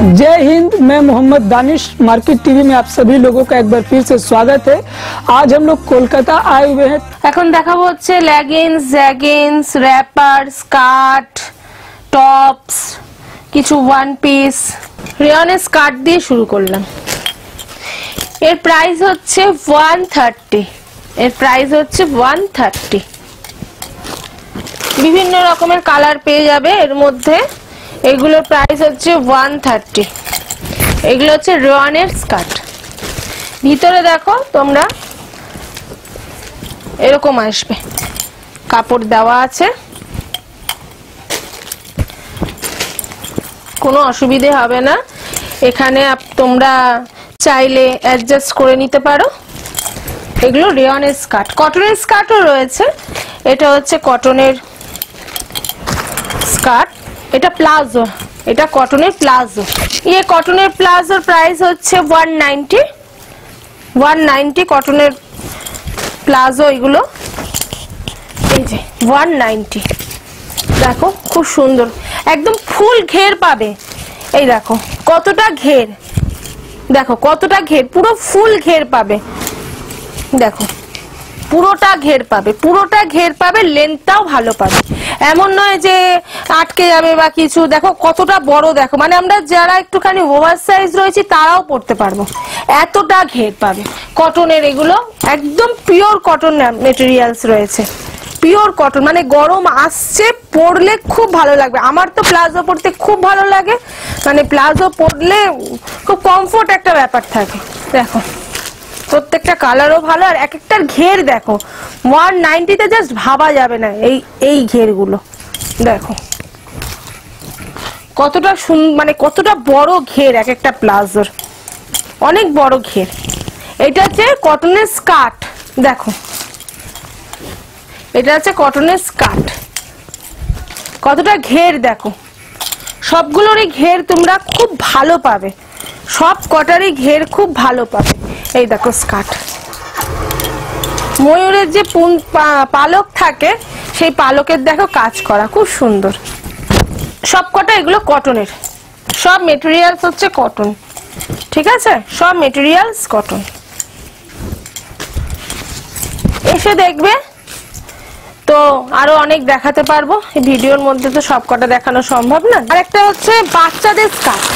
जय हिंद। मैं Mohammad Danish, market TV में आप सभी लोगों का एक बार फिर से स्वागत है। आज हम लोग कोलकाता आए हुए हैं। এখন দেখাবো হচ্ছে leggings, jeggings, wrapper, skirt, tops, কিছু ওয়ান পিস। রেয়নের স্কার্ট দিয়ে শুরু করলাম। এর প্রাইস হচ্ছে 130। এর প্রাইস হচ্ছে 130। বিভিন্ন রকমের কালার পেয়ে যাবে এর মধ্যে। এগুলোর প্রাইস হচ্ছে 130। এগুলো হচ্ছে রেয়নের স্কার্ট। ভিতরে দেখো তোমরা এরকম আসবে, কাপড় দেওয়া আছে, কোনো অসুবিধে হবে না। এখানে তোমরা চাইলে অ্যাডজাস্ট করে নিতে পারো। এগুলো রেয়নের স্কার্ট। কটনের স্কার্টও রয়েছে। এটা হচ্ছে কটনের স্কার্ট, এটা প্লাজো, এটা কটনের প্লাজো। ये কটনের প্লাজোর প্রাইস হচ্ছে 190। 190 কটনের প্লাজো। এগুলো এই যে 190। দেখো খুব সুন্দর, একদম ফুল ঘের পাবে। এই দেখো কতটা ঘের, দেখো কতটা ঘের, পুরো ফুল ঘের পাবে। দেখো পুরোটা ঘের পাবে, পুরোটা ঘের পাবে, লেন্থটাও ভালো পাবে। এমন নয় যে আটকে যাবে বা কিছু। দেখো কতটা বড়, দেখো মানে আমরা যারা একটুখানি ওভার সাইজ রয়েছি তারাও পড়তে পারবো, এতটা ঘের পাবে। কটনের এগুলো একদম পিওর কটন মেটেরিয়ালস রয়েছে, পিওর কটন। মানে গরম আসছে, পরলে খুব ভালো লাগবে। আমার তো প্লাজো পরতে খুব ভালো লাগে, মানে প্লাজো পরলে খুব কমফোর্ট একটা ব্যাপার থাকে। দেখো প্রত্যেকটা কালারও ভালো, আর এক একটার ঘের দেখো 190-তে জাস্ট ভাবা যাবে না। এই ঘেরগুলো দেখো কতটা মানে কতটা বড় ঘের এক একটা প্লাজোর, অনেক বড় ঘের। এটা হচ্ছে কটনের স্কার্ট। দেখো এটা হচ্ছে কটনের স্কার্ট, কতটা ঘের দেখো। সবগুলোরই ঘের তোমরা খুব ভালো পাবে, সব কটারই ঘের খুব ভালো পাবে। এই দেখো স্কার্ট, ময়ূরের যে পালক থাকে সেই পালকের দেখো কাজ করা, খুব সুন্দর। সব কটা এগুলো কটনের, সব মেটেরিয়ালস হচ্ছে কটন, ঠিক আছে? সব মেটেরিয়ালস কটন। এসে দেখবে তো আরো অনেক দেখাতে পারবো। এই ভিডিওর মধ্যে তো সব কটা দেখানো সম্ভব না। আর একটা হচ্ছে বাচ্চাদের স্কার্ট।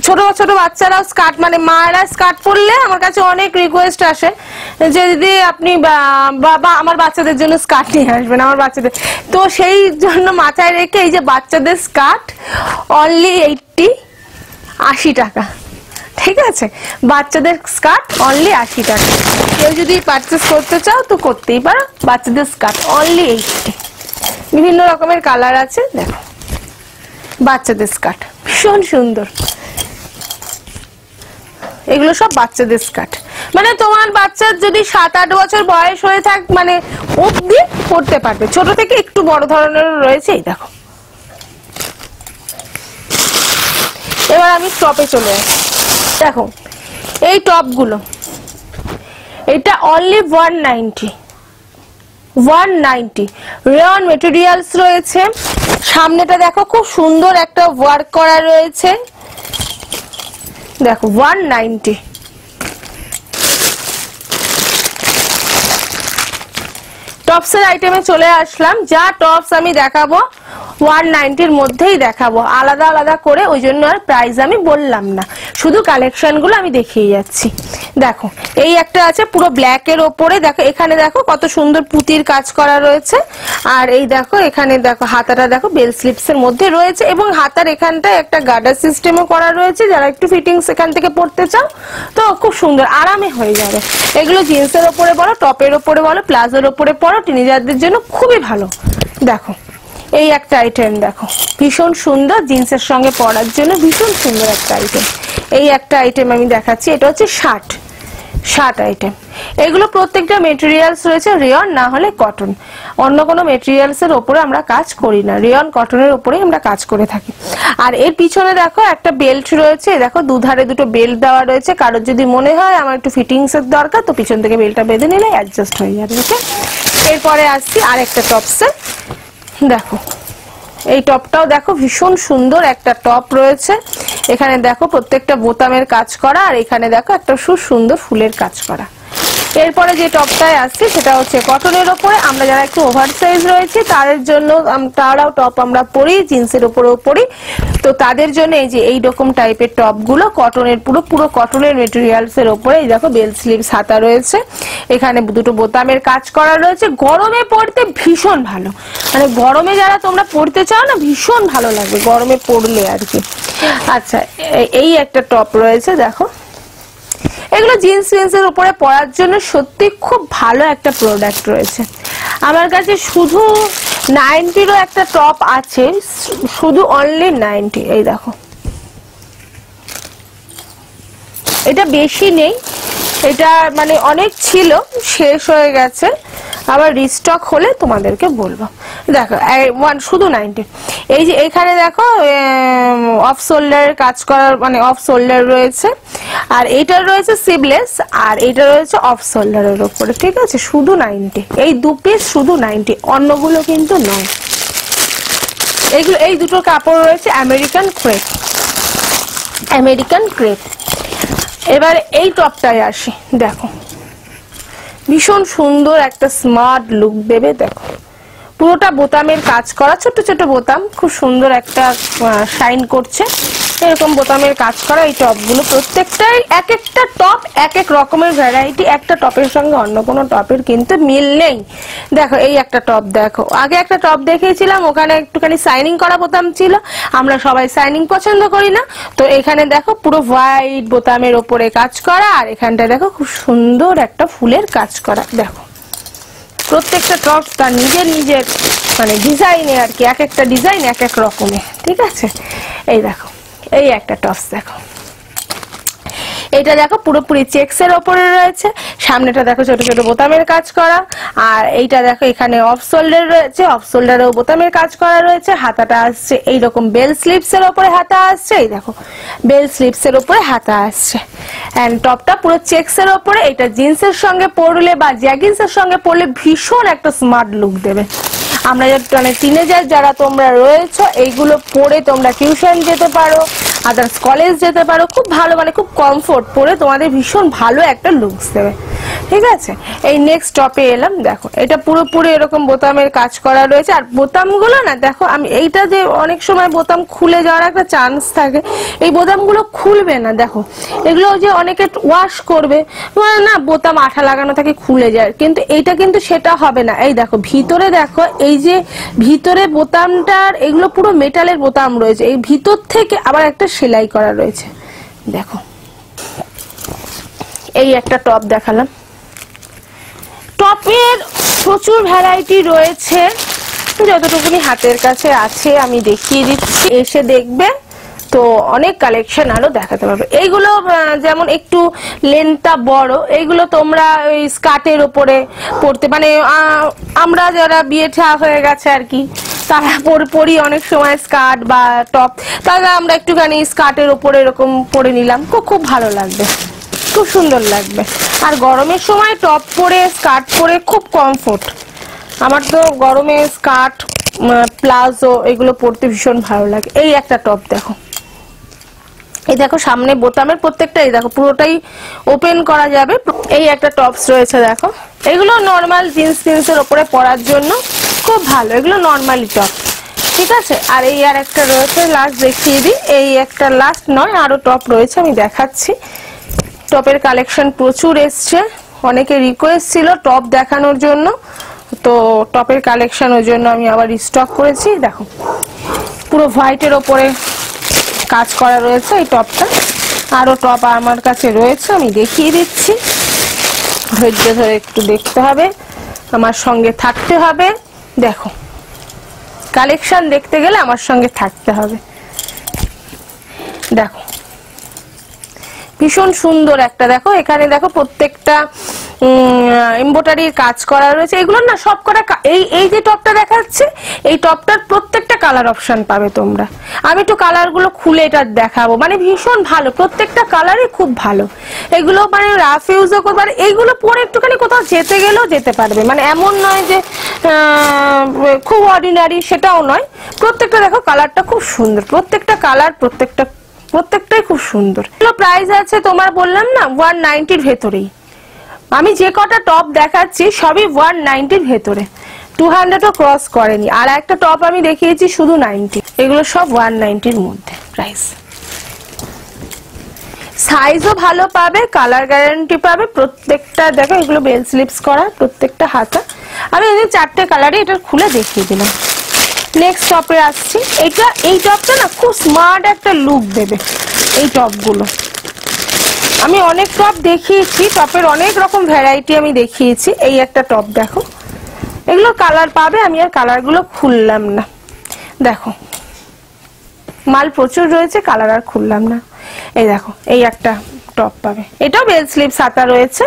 ছোট ছোট বাচ্চারাও স্কার্ট, মানে মায়েরা স্কার্ট পরলে আমার কাছে অনেক রিকোয়েস্ট আসে যে দিদি আপনি বাবা আমার বাচ্চাদের জন্য স্কার্ট নিয়ে আসবেন, আমার বাচ্চাদের। তো সেই জন্য মাথায় রেখে এই যে বাচ্চাদের স্কার্ট অনলি 80 টাকা, ঠিক আছে? বাচ্চাদের স্কার্ট অনলি 80 টাকা। কেউ যদি পারচেস করতে চাও তো করতেই পারো। বাচ্চাদের স্কার্ট অনলি 80। বিভিন্ন রকমের কালার আছে। দেখো বাচ্চাদের স্কার্ট ভীষণ সুন্দর। এগুলো সব বাচ্চাদের স্কার্ট, মানে তোমার বাচ্চার যদি 7-8 বছর বয়স হয়ে থাক, মানে অবধি পড়তে পারবে। ছোট থেকে একটু বড় ধরনের রয়েছে। এই দেখো। এবার আমি টপে চলে আসি। দেখো এই টপগুলো, এটা অনলি 190। 190 রেয়ন মেটেরিয়ালস রয়েছে। সামনেটা দেখো খুব সুন্দর একটা ওয়ার্ক করা রয়েছে। দেখো 190। টপসের আইটেমে চলে আসলাম। যা টপস আমি দেখাবো 190-র মধ্যেই দেখাবো, আলাদা আলাদা করে। ওই জন্য আর প্রাইস আমি বললাম না, শুধু কালেকশনগুলো আমি দেখিয়ে যাচ্ছি। দেখো এই একটা আছে পুরো ব্ল্যাকের ওপরে। দেখো এখানে দেখো কত সুন্দর পুঁতির কাজ করা রয়েছে। আর এই দেখো এখানে দেখো হাতাটা দেখো বেল স্লিপসের মধ্যে রয়েছে, এবং হাতার এখানটায় একটা গার্ডার সিস্টেমও করা রয়েছে। যারা একটু ফিটিংস এখান থেকে পড়তে চাও তো খুব সুন্দর আরামে হয়ে যাবে। এগুলো জিন্সের ওপরে বলো, টপের ওপরে বলো, প্লাজোর ওপরে পরো, টিনেজারদের জন্য খুবই ভালো। দেখো এই একটা আইটেম দেখো ভীষণ সুন্দর, জিন্সের সঙ্গে পরার জন্য ভীষণ সুন্দর একটা আইটেম। এই একটা আইটেম আমি দেখাচ্ছি, এটা হচ্ছে শার্ট আইটেম। এগুলো প্রত্যেকটা মেটেরিয়ালস রয়েছে রেয়ন না হলে কটন। অন্য কোনো মেটেরিয়ালস এর উপরে আমরা কাজ করি না, রেয়ন কটনের উপরেই আমরা কাজ করে থাকি। আর এর পিছনে দেখো একটা বেল্ট রয়েছে। দেখো দুধারে দুটো বেল্ট দেওয়া রয়েছে। কারোর যদি মনে হয় আমার একটু ফিটিংস এর দরকার, তো পিছন থেকে বেল্টটা বেঁধে নিলে অ্যাডজাস্ট হয়ে যাবে। ওকে, এরপরে আসছি আরেকটা টপসে। দেখো এই টপটাও দেখো ভীষণ সুন্দর একটা টপ রয়েছে। এখানে দেখো প্রত্যেকটা বোতামের কাজ করা, আর এখানে দেখো একটা সুন্দর ফুলের কাজ করা। এরপরে যে টপটায় আসছে সেটা হচ্ছে কটনের ওপরে। আমরা যারা একটু ওভার সাইজ রয়েছে তাদের জন্য, তারাও টপ আমরা পরি, জিন্সের উপরেও পরি, তো তাদের জন্য এই যে এইরকম টাইপের টপ গুলো কটনের, পুরো কটনের মেটেরিয়ালস এর উপরে। এই দেখো বেল স্লিভস হাতা রয়েছে, এখানে দুটো বোতামের কাজ করা রয়েছে। গরমে পরতে ভীষণ ভালো, মানে গরমে যারা তোমরা পরতে চাও না, ভীষণ ভালো লাগবে গরমে পরলে আর কি। আচ্ছা, এই একটা টপ রয়েছে দেখো, এগুলো জিন্সের উপরে পরার জন্য সত্যি খুব ভালো একটা প্রোডাক্ট রয়েছে। আমার কাছে শুধু 90-রও একটা টপ আছে, শুধু অনলি 90। এই দেখো, এটা বেশি নেই, এটা মানে অনেক ছিল, শেষ হয়ে গেছে, আবার রিস্টক হলে তোমাদেরকে বলবো। দেখো শুধু 90। এই যে এখানে দেখো অফ শোল্ডারের কাজ করার, মানে অফ শোল্ডার রয়েছে, আর এটা রয়েছে সিভলেস, আর এটা রয়েছে অফ শোল্ডারের উপরে, ঠিক আছে? শুধু 90, এই দু পিস শুধু 90, অন্যগুলো কিন্তু নয়। এইগুলো, এই দুটো কাপড় রয়েছে আমেরিকান ক্রেপ, আমেরিকান ক্রেপ। এবার এই টপটায় আসি, দেখো ভীষণ সুন্দর একটা স্মার্ট লুক দেবে। দেখো পুরোটা বোতামের কাজ করা, ছোট ছোট বোতাম, খুব সুন্দর একটা শাইন করছে, এরকম বোতামের কাজ করা এই টপগুলো। প্রত্যেকটাই এক একটা টপ এক এক রকমের ভ্যারাইটি, একটা টপের সঙ্গে অন্য কোনো টপের কিন্তু মিল নেই। দেখো এই একটা টপ, দেখো আগে একটা টপ দেখিয়েছিলাম, ওখানে একটুখানি সাইনিং করা বোতাম ছিল, আমরা সবাই সাইনিং পছন্দ করি না, তো এখানে দেখো পুরো হোয়াইট বোতামের ওপরে কাজ করা, আর এখানটা দেখো খুব সুন্দর একটা ফুলের কাজ করা। দেখো প্রত্যেকটা টপ তার নিজের মানে ডিজাইনে আর কি, এক একটা ডিজাইন এক এক রকমের, ঠিক আছে? এই দেখো এই একটা টপস, দেখো এটা দেখো পুরোপুরি চেক্স এর ওপরে রয়েছে, সামনেটা দেখো ছোট ছোট বোতামের কাজ করা, আর এইটা দেখো এখানে অফ শোল্ডার রয়েছে, অফ শোল্ডারেও বোতামের কাজ করা রয়েছে। হাতাটা আসছে এইরকম বেল স্লিভস এর ওপরে হাতা আসছে, এই দেখো বেল স্লিভস এর ওপরে হাতা আসছে, এন্ড টপটা পুরো চেক্স এর ওপরে। এটা জিন্সের সঙ্গে পরলে বা জ্যাগিন্স এর সঙ্গে পরলে ভীষণ একটা স্মার্ট লুক দেবে। আমরা মানে টিনেজার যারা তোমরা রয়েছো, এইগুলো পরে তোমরা টিউশন যেতে পারো, আদার্স কলেজ যেতে পারো, খুব ভালো, মানে খুব কমফোর্ট, পরে তোমাদের ভীষণ ভালো একটা লুকস দেবে, ঠিক আছে? এই নেক্সট টপে এলাম, দেখো এটা পুরোপুরি এরকম বোতামের কাজ করা রয়েছে, আর বোতামগুলো না দেখো, আমি এইটা যে অনেক সময় বোতাম খুলে যাওয়ার একটা চান্স থাকে, এই বোতামগুলো খুলবে না। দেখো এগুলো যে অনেকে ওয়াশ করবে না, বোতাম আঠা লাগানো থাকে খুলে যায়, কিন্তু এইটা কিন্তু সেটা হবে না। এই দেখো ভিতরে, দেখো এই যে ভিতরে বোতামটার, এগুলো পুরো মেটালের বোতাম রয়েছে, এই ভিতর থেকে আবার একটা সেলাই করা রয়েছে। দেখো এই একটা টপ দেখালাম, টপের প্রচুর ভ্যারাইটি রয়েছে, যতটুকুনি হাতের কাছে আছে আমি দেখিয়ে দিচ্ছি, এসে দেখবে তো অনেক কালেকশন আরো দেখাতে পারবে। এইগুলো যেমন একটু লেন্থটা বড়, এইগুলো তোমরা ওই স্কার্টের উপরে পরতে, মানে আমরা যারা বিয়ে থা হয়ে গেছে আর কি, তারা পরি অনেক সময় স্কার্ট বা টপ, তাহলে আমরা একটুখানি স্কার্টের উপরে এরকম পরে নিলাম, খুব ভালো লাগবে, খুব সুন্দর লাগবে। আর গরমের সময় টপ পরে স্কার্ট পরে খুব কমফোর্ট, আমার তো গরমে স্কার্ট প্লাজো এগুলো পরতে ভীষণ ভালো লাগে। এই একটা টপ দেখো, এই দেখো সামনে বোতামের প্রত্যেকটা, এই দেখো পুরোটাই ওপেন করা যাবে। এই একটা টপস রয়েছে, দেখো এগুলো নর্মাল জিন্সের উপরে পরার জন্য খুব ভালো, এগুলো নর্মালি টপ, ঠিক আছে? আর এই আর একটা রয়েছে, লাস্ট দেখিয়ে দিই, এই একটা লাস্ট নয়, আরো টপ রয়েছে, আমি দেখাচ্ছি। টপের কালেকশন প্রচুর এসছে, অনেকে রিকোয়েস্ট ছিল টপ দেখানোর জন্য, তো টপের কালেকশন ওই জন্য আমি আবার রিস্টক করেছি। দেখো পুরো হোয়াইটের ওপরে কাজ করা রয়েছে এই টপটা, আরো টপ আমার কাছে রয়েছে, আমি দেখিয়ে দিচ্ছি, ধৈর্য ধরে একটু দেখতে হবে, আমার সঙ্গে থাকতে হবে। দেখো কালেকশন দেখতে গেলে আমার সঙ্গে থাকতে হবে। দেখো ভীষণ সুন্দর একটা, দেখো এখানে দেখো প্রত্যেকটা এমব্রয়ডারির কাজ করা রয়েছে। এগুলো না সব কটা এই যে টপটা দেখাচ্ছে, এই টপটার প্রত্যেকটা কালার অপশন পাবে তোমরা। আমি একটু কালার গুলো খুলে এটা দেখাবো, মানে ভীষণ ভালো, প্রত্যেকটা কালারই খুব ভালো। এগুলো মানে রাফ ইউজও করতে পারে, এইগুলো পরে একটুখানি কোথাও যেতে গেলেও যেতে পারবে, মানে এমন নয় যে খুব অর্ডিনারি, সেটাও নয়। প্রত্যেকটা দেখো কালারটা খুব সুন্দর, প্রত্যেকটা কালার প্রত্যেকটাই খুব সুন্দর। প্রাইস আছে তোমার বললাম না 190-র ভেতরেই। আমি যে কটা টপ দেখাচ্ছি সবই 190-র ভেতরে, 200ও ক্রস করেনি। আর একটা টপ আমি দেখিয়েছি শুধু 90, এগুলো সব 190-র মধ্যে প্রাইস। সাইজও ভালো পাবে, কালার গ্যারান্টি পাবে প্রত্যেকটা। দেখো এগুলো বেল স্লিপস করা, প্রত্যেকটা হাতা। আমি এই 4টে কালারে এটা খুলে দেখিয়ে দিলাম। নেক্সট টপে আসছি। এই টপটা না খুব স্মার্ট একটা লুক দেবে। এই টপগুলো আমি অনেক টপ দেখিয়েছি, টপের অনেক রকম ভ্যারাইটি আমি দেখিয়েছি। এই একটা টপ দেখো, এগুলো কালার পাবে, আমি আর কালারগুলো খুললাম না। দেখো মাল প্রচুর রয়েছে, কালার আর খুললাম না। এই দেখো এই একটা টপ পাবে, এটাও বেল স্লিভস হাতা রয়েছে,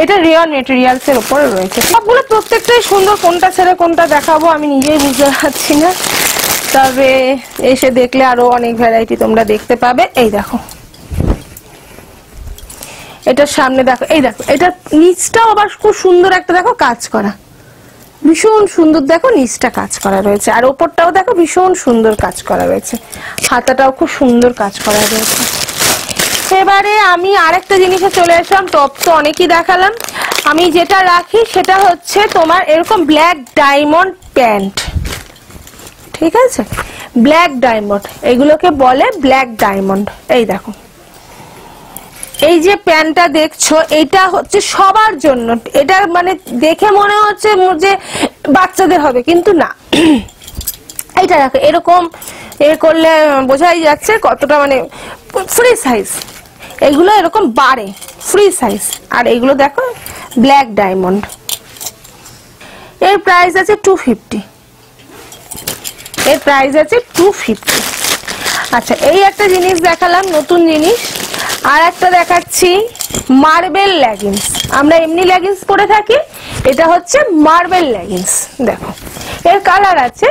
এটা রিয়ন মেটেরিয়ালস এর উপরে রয়েছে। সবগুলো প্রত্যেকটাই সুন্দর, কোনটা ছেড়ে কোনটা দেখাবো আমি নিজেই বুঝতে পারছি না, তবে এসে দেখলে আরো অনেক ভ্যারাইটি তোমরা দেখতে পাবে। এই দেখো এটার সামনে দেখো, এই দেখো এটার নিচটাও আবার খুব সুন্দর একটা দেখো কাজ করা, ভীষণ সুন্দর। দেখো নিচটা কাজ করা রয়েছে, আর ওপরটাও দেখো ভীষণ সুন্দর কাজ করা রয়েছে, হাতাটাও খুব সুন্দর কাজ করা রয়েছে। এবারে আমি আরেকটা জিনিসে চলে আসলাম। টপ তো অনেকই দেখালাম, আমি যেটা রাখি সেটা হচ্ছে তোমার এরকম ব্ল্যাক ডায়মন্ড প্যান্ট। ঠিক আছে, ব্ল্যাক ডায়মন্ড, এগুলোকে বলে ব্ল্যাক ডায়মন্ড। এই দেখো এই যে প্যান্টটা দেখছো, এটা হচ্ছে সবার জন্য। এটা মানে দেখে মনে হচ্ছে যে বাচ্চাদের হবে, কিন্তু না। এইটা দেখো এরকম করলে বোঝাই যাচ্ছে কতটা মানে ফ্রি সাইজ। এগুলো এরকম বাড়ে, ফ্রি সাইজ। আর এগুলো দেখো ব্ল্যাক ডায়মন্ড, এর প্রাইস আছে 250। এর প্রাইস আছে 250। আচ্ছা এই একটা জিনিস দেখালাম, নতুন জিনিস। আর একটা দেখাচ্ছি মার্বেল লেগিংস। আমরা এমনি লেগিংস পরে থাকি, এটা হচ্ছে মার্বেল লেগিংস। দেখো এর কালার আছে,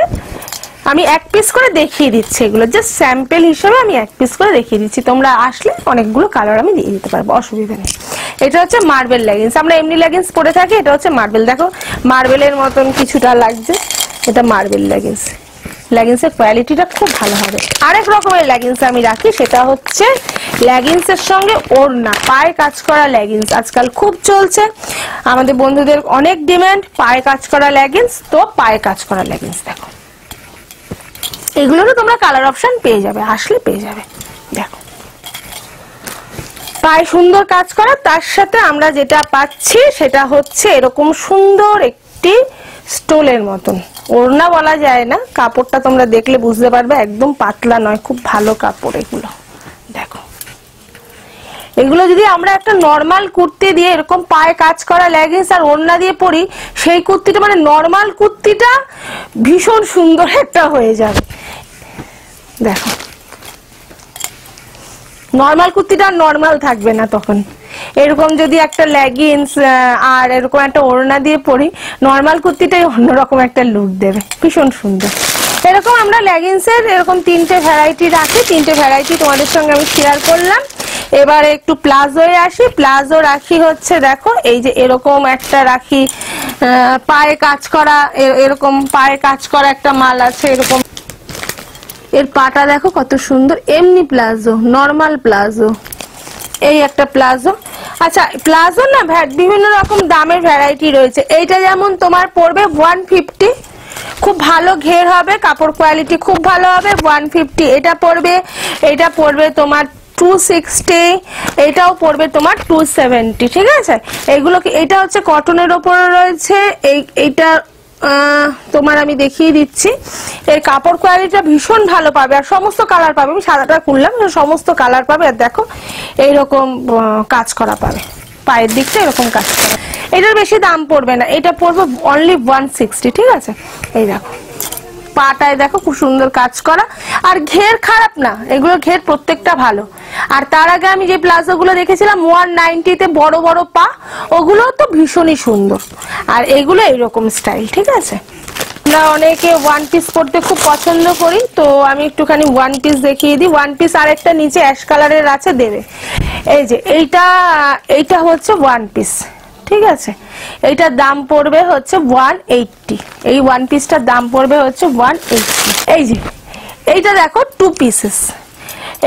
আমি এক পিস করে দেখিয়ে দিচ্ছি, এগুলো জাস্ট স্যাম্পল হিসেবে আমি এক পিস করে দেখিয়ে দিচ্ছি। তোমরা আসলে অনেকগুলো কালার আমি দিয়ে দিতে পারবো, অসুবিধা নেই। এটা হচ্ছে মার্বেল লেগিংস, আমরা এমনি লেগিংস পরে থাকি, এটা হচ্ছে মার্বেল। দেখো মার্বেলের মতন কিছুটা লাগছে, এটা মার্বেল লেগিংস। লেগিংসের কোয়ালিটিটা খুব ভালো হবে। আরেক রকমের লেগিংস আমি রাখি, সেটা হচ্ছে লেগিংসের সঙ্গে ওড়না, পায়ে কাজ করা লেগিংস আজকাল খুব চলছে, আমাদের বন্ধুদের অনেক ডিমান্ড পায়ে কাজ করা লেগিংস। তো পায়ে কাজ করা লেগিংস দেখো, এগুলোরও তোমরা কালার অপশন পেয়ে যাবে, আসলে পেয়ে যাবে। দেখো পায়ে সুন্দর কাজ করা, তার সাথে আমরা যেটা পাচ্ছি সেটা হচ্ছে এরকম সুন্দর একটি স্টোলের মতন। ওড়না বলা যায় না, কাপড়টা তোমরা দেখলে বুঝতে পারবে, একদম পাতলা নয়, খুব ভালো কাপড় এগুলো। দেখো এগুলো যদি আমরা একটা নর্মাল কুর্তি দিয়ে এরকম পায়ে কাজ করা লেগিংস আর ওড়না দিয়ে পরি, সেই কুর্তিটা মানে নর্মাল কুর্তিটা ভীষণ সুন্দর একটা হয়ে যাবে। দেখো নর্মাল কুর্তিটা নর্মাল থাকবে না তখন। এরকম যদি একটা লেগিংস আর এরকম একটা ওড়না দিয়ে পরি, নর্মাল কুর্তিটাই অন্যরকম একটা লুক দেবে, ভীষণ সুন্দর। এরকম আমরা লেগিংসের এরকম 3টে ভ্যারাইটি রাখি, 3টে ভ্যারাইটি তোমাদের সঙ্গে আমি শেয়ার করলাম। এবারে একটু প্লাজোয় আসি। প্লাজো রাখি হচ্ছে দেখো এই যে এরকম একটা রাখি, পায়ে কাজ করা, এরকম পায়ে কাজ করা একটা মাল আছে এরকম। এর পাটা দেখো কত সুন্দর, এমনি প্লাজো, নরমাল প্লাজো, এই একটা প্লাজো। আচ্ছা প্লাজো না বিভিন্ন রকম দামের ভ্যারাইটি রয়েছে। এইটা যেমন তোমার পড়বে 150, খুব ভালো ঘের হবে, কাপড় কোয়ালিটি খুব ভালো হবে, 150। এটা পড়বে তোমার 260, এটাও পড়বে তোমার 270। ঠিক আছে, এগুলো এটা হচ্ছে কটনের ওপরে রয়েছে। এইটা তোমার আমি দেখিয়ে দিচ্ছি, এর কাপড় কোয়ালিটিটা ভীষণ ভালো পাবে, আর সমস্ত কালার পাবে। আমি সাদাটা খুললাম, সমস্ত কালার পাবে। আর দেখো এইরকম কাজ করা পাবে, পায়ের দিকটা এরকম কাজ করা। এটার বেশি দাম পড়বে না, এটা পড়বে অনলি 160। ঠিক আছে, এই দেখো পাটায় দেখো খুব সুন্দর কাজ করা, আর ঘের খারাপ না, এগুলো ঘের প্রত্যেকটা ভালো। আর তার আগে আমি যে প্লাজো গুলো দেখেছিলাম 190 বড় বড় পা, ওগুলো তো ভীষণই সুন্দর, আর এগুলো এইরকম স্টাইল। ঠিক আছে, আমরা অনেকে ওয়ান পিস পরতে খুব পছন্দ করি, তো আমি একটুখানি ওয়ান পিস দেখিয়ে দিই। ওয়ান পিস আর একটা নিচে অ্যাশ কালারের আছে, দেবে। এই যে এইটা হচ্ছে ওয়ান পিস। ঠিক আছে, এইটার দাম পড়বে হচ্ছে 180। এই ওয়ান পিসটার দাম পড়বে হচ্ছে 180। এই যে এইটা দেখো 2 পিসেস।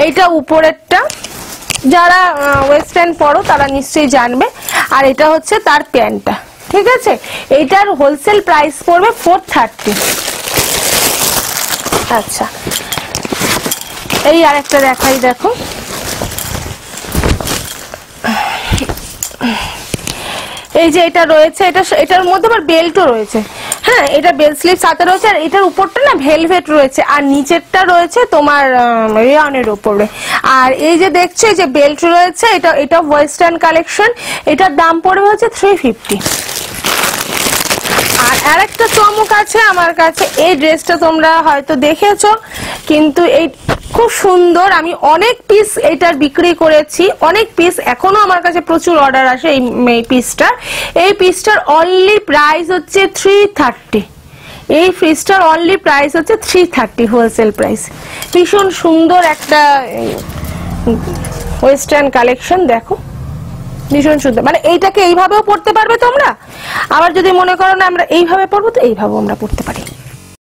এইটা উপরেরটা, যারা ওয়েস্টার্ন পরো তারা নিশ্চয়ই জানবে। আর এটা হচ্ছে তার প্যান্টটা। ঠিক আছে, এইটার হোলসেল প্রাইস পড়বে 430। আচ্ছা, এই আরেকটা দেখাই, দেখো এই যে এটা রয়েছে, এটার মধ্যে আবার বেল্টও রয়েছে। হ্যাঁ, এটা বেল স্লিভ সাথে রয়েছে, আর এটার উপরটা না ভেলভেট রয়েছে, আর নিচেরটা রয়েছে তোমার রেয়নের উপরে। আর এই যে দেখছো এই যে বেল্ট রয়েছে, এটা ওয়েস্টার্ন কালেকশন, এটার দাম পড়বে হচ্ছে 350। আর আরেকটা চমক আছে আমার কাছে, এই ড্রেসটা তোমরা হয়তো দেখেছো, কিন্তু এই খুব সুন্দর। আমি অনেক পিস এটার বিক্রি করেছি, অনেক পিস, এখনো আমার কাছে প্রচুর অর্ডার আসে এই পিসটার। এই পিসটার অনলি প্রাইস হচ্ছে 330। এই পিসটার অনলি প্রাইস হচ্ছে 330 হোলসেল প্রাইস। ভীষণ সুন্দর একটা ওয়েস্টার্ন কালেকশন, দেখো ভীষণ সুন্দর। মানে এইটাকে এইভাবেও পড়তে পারবে তোমরা, আবার যদি মনে করো না আমরা এইভাবে পরবো, তো এইভাবেও আমরা পড়তে পারি।